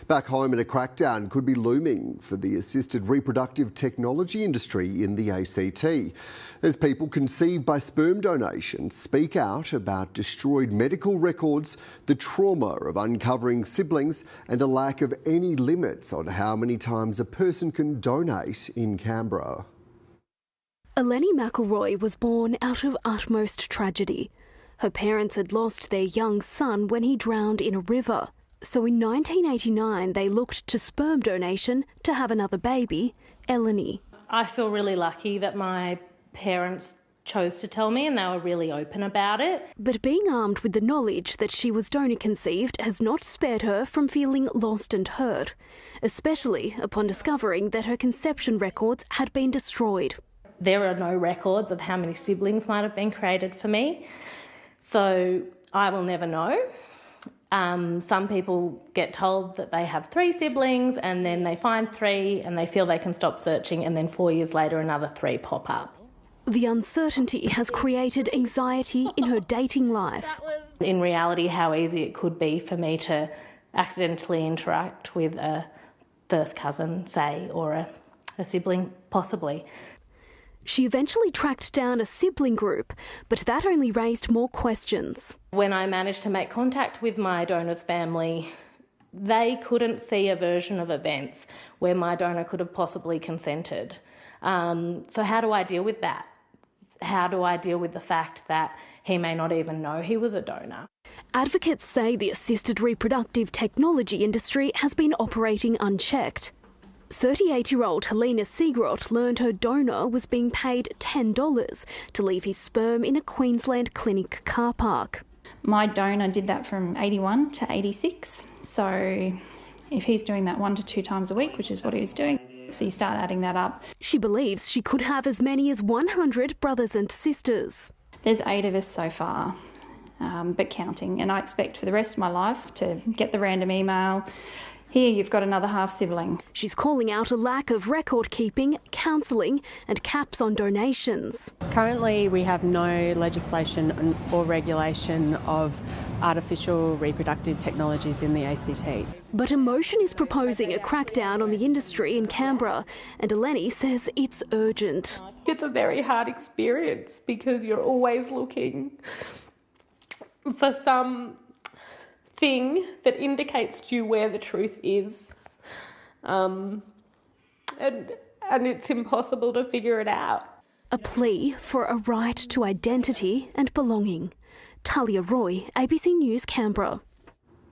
Back home, a crackdown could be looming for the assisted reproductive technology industry in the ACT, as people conceived by sperm donation speak out about destroyed medical records, the trauma of uncovering siblings, and a lack of any limits on how many times a person can donate in Canberra. Eleni McElroy was born out of utmost tragedy. Her parents had lost their young son when he drowned in a river. So in 1989, they looked to sperm donation to have another baby, Eleni. I feel really lucky that my parents chose to tell me and they were really open about it. But being armed with the knowledge that she was donor conceived has not spared her from feeling lost and hurt, especially upon discovering that her conception records had been destroyed. There are no records of how many siblings might have been created for me, so I will never know. Some people get told that they have 3 siblings and then they find 3 and they feel they can stop searching, and then 4 years later another 3 pop up. The uncertainty has created anxiety in her dating life. In reality, how easy it could be for me to accidentally interact with a first cousin, say, or a sibling, possibly. She eventually tracked down a sibling group, but that only raised more questions. When I managed to make contact with my donor's family, they couldn't see a version of events where my donor could have possibly consented. So how do I deal with that? How do I deal with the fact that he may not even know he was a donor? Advocates say the assisted reproductive technology industry has been operating unchecked. 38-year-old Helena Seagrott learned her donor was being paid $10 to leave his sperm in a Queensland clinic car park. My donor did that from 81 to 86, so if he's doing that 1 to 2 times a week, which is what he was doing, so you start adding that up. She believes she could have as many as 100 brothers and sisters. There's 8 of us so far, but counting, and I expect for the rest of my life to get the random email, here you've got another half-sibling. She's calling out a lack of record-keeping, counselling and caps on donations. Currently we have no legislation or regulation of artificial reproductive technologies in the ACT. But Emotion is proposing a crackdown on the industry in Canberra, and Eleni says it's urgent. It's a very hard experience because you're always looking for some thing that indicates to you where the truth is, and it's impossible to figure it out. A plea for a right to identity and belonging. Talia Roy, ABC News, Canberra.